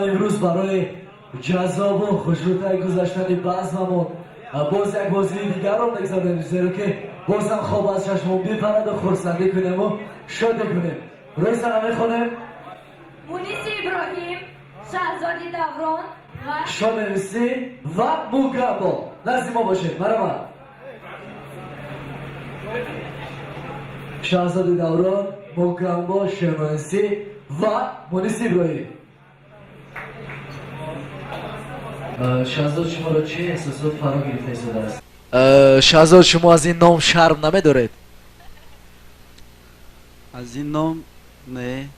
امروز برای جذاب و خوش‌رفتن گذشتن بزممون باز یک بازی دیگر رو بگذاریم، زیرا که بازم خواب از چشممون بیپرد و خرسندی کنیم و شادی کنیم. روی سنه میخونیم مونیس ابراهیم، شهزادی دوران و شانویسی و موگامبو. نزد ما باشید. مرحبا. شهزادی دوران، موگامبو، شانویسی و مونیس ابراهیم. شهزاد شما را چه احساسات فرا گرفته شده است؟ شهزاد شما از این نام شرم نمیدارید؟ از این نام نه.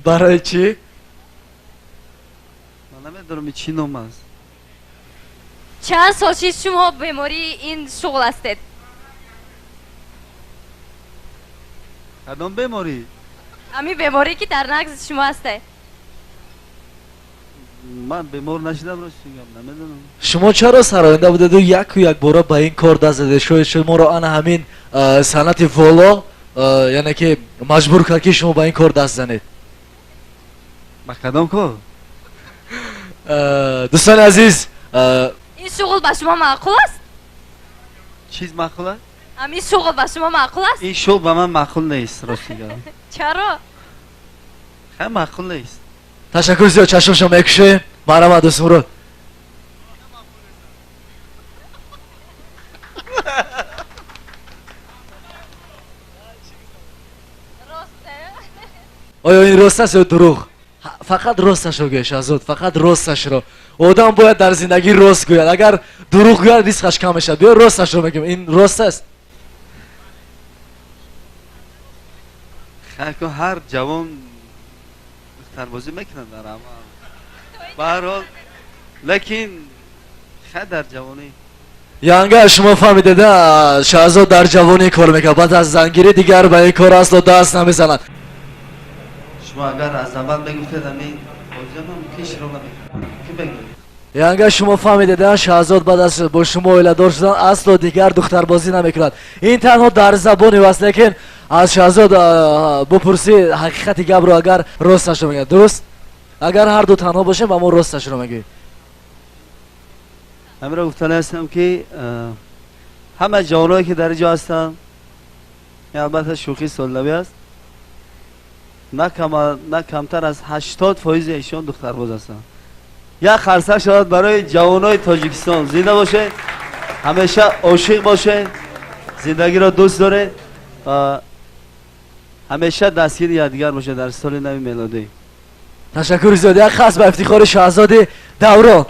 برای چی؟ من نمیدونم چی نام است. چند سال چیز شما بیماری این شغل هستید؟ کدام بیماری؟ همین بیماری که در نگز شما هسته. من بیمار نشدم راست میگم، نمیدونم. شما چرا سراینده بودید و یک و یک بار به این کار دست زدید؟ شاید شما را آن همین صنعت والا یعنی که مجبور کرد که شما به این کار دست زنید. با کدام کار؟ دوستان عزیز، این شغل به شما معقول است؟ چیز معقول است؟ همین شغل به شما معقول است؟ این شغل به من معقول نیست راست میگم. چرا؟ خیلی معقول نیست. تشکر زیاد. چشم شما میکشه. مرحبا دوست مراد. آیا این راست است یا دروغ؟ فقط راستش رو گوی شهزاد، فقط راستش رو. آدم باید در زندگی راست گوید. اگر دروغ گوید ریسکش کم میشه. بیا راستش رو میگم. این راست است. خیلی هر جوان دختربازی میکنن در عمل. به هر حال لیکن خیلی در جوانی یعنی شما فهمیدید شهزاد در جوانی کار میکنه، بعد از زنگیری دیگر به این کار اصلا دست نمیزنند. شما اگر از اول بگفتید همین بازی من کش رو نمیکنم کی بگید؟ یعنی شما فهمیدید شهزاد بعد از با شما ولادار شدن اصلا دیگر دختربازی نمیکند. این تنها در زبانی است، لیکن از شهزاد بپرسی حقیقت گپ رو اگر راستش رو میگه. درست؟ اگر هر دو تنها باشیم با ما راستش رو میگی. همین را گفتن هستم که همه جوانایی که در اینجا هستن، البته شوخی سالنوی است، نه کمتر از 80% ایشان دخترباز هستن. یک خرسک شود برای جوانای تاجیکستان. زنده باشه، همیشه عاشق باشه، زندگی را دوست داره و همیشه دستگیر یادگار باشه در سال نو میلادی. تشکر زیاد. یک خاص به افتخار شهزاد دوران.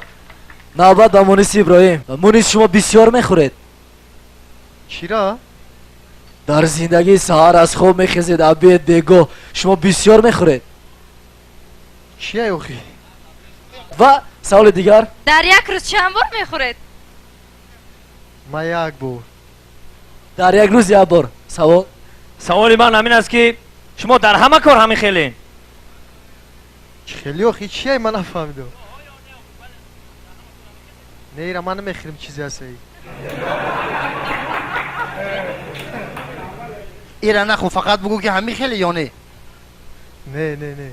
نوبت به مونیس ابراهیم. مونیس شما بسیار میخورید. چرا؟ در زندگی سحر از خواب میخیزید، عبید بیگاه شما بسیار میخورید. چیه اوخی؟ و سوال دیگر، در یک روز چند بار میخورید؟ ما یک بار. در یک روز یک بار. سوال من همین است که شما در همه کار همین خیلی خیلی اوخی چیه؟ من نفهمیدم. نه من نمیخورم چیزی هست ای. ایره نخو، فقط بگو که همین خیلی یا نه؟ نه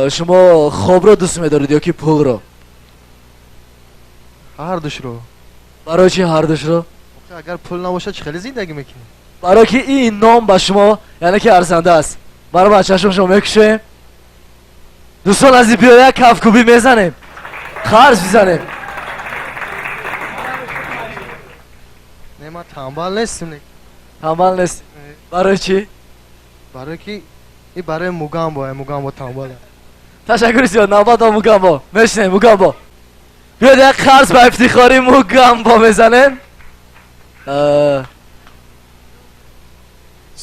شما خواب رو دوست میدارید یا که پول رو؟ هر دوش رو. برای چی هر دوش رو؟ اگر پول نباشه چه خیلی زندگی میکنی؟ برای که این نام به شما یعنی که ارزنده است. برای بچه‌شون شما میکشه. دوستان از این بیا یک کفکوبی میزنیم، خرج میزنیم. نه من تنبال نیستم. تنبال نیست. برای چی؟ برای که این برای موگامبو تنباله. تشکر زیاد. نوبت به موگامبو. میشنیم موگامبو. بیاد یک خرج به افتخاری موگامبو میزنیم.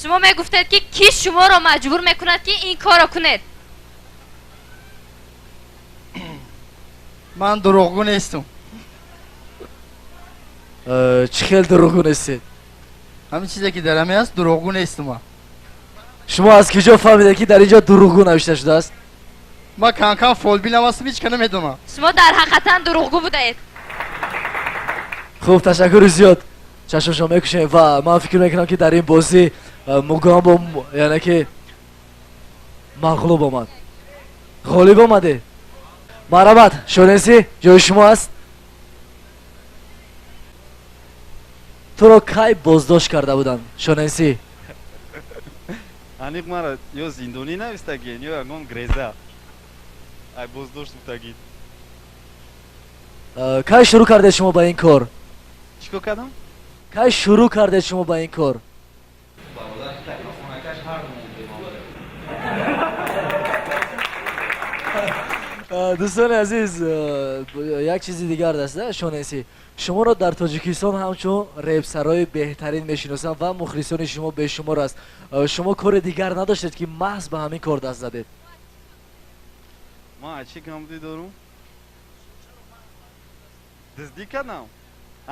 شما میگفتید که کی شما را مجبور میکند که این کار را کنید؟ من دروغگو نیستم. چه خیلی دروغگو نیستید؟ همین چیزی که در همه هست دروغگو نیستم من. شما از کجا فهمیده که در اینجا دروغگو نوشته شده است؟ ما کانکان فولبی نوستم هیچ که نمیدونم. شما در حقیقتا دروغگو بودید. خوب تشکر زیاد. چشم شما میکشیم و من فکر میکنم که در این بازی موگامبو یعنی که مغلوب آمد. غالب آمده. مرحبا شونسی جای شما است. تو رو کی بازداشت کرده بودن شونسی؟ аниқ мара ё зиндонӣ навистагиен ё ягон греза ай боздошт бутагид کی شروع کرده شما با این کار؟ чӣ кор кардам کی شروع کرده شما با این کار؟ دوستان عزیز یک چیزی دیگر است شونسی شما را در تاجیکستان همچون ریپسرای بهترین میشناسم و مخلصان شما به شما است. شما کار دیگر نداشتید که محض به همین کار دست زدید؟ ман чӣ камбудӣ дорум дуздӣ кардам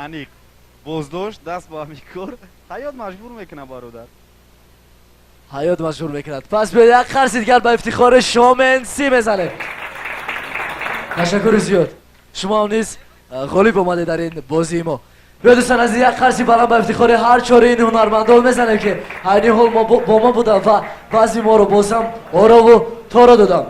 аниқ боздошт даст ба ҳамин кор ҳаёт маҷбур мекунад бародар حیات مشغول میکند. پس به یک خرس دیگر با افتخار شومنسی میزنه. تشکر زیاد. شما هم نیز غالب آمده در این بازی ما. بیا دوستان از یک خرسی برام با افتخار هر چهار این هنرمندان میزنه که این حال با ما بودن و بعضی ما رو بازم آرا و تارا دادم.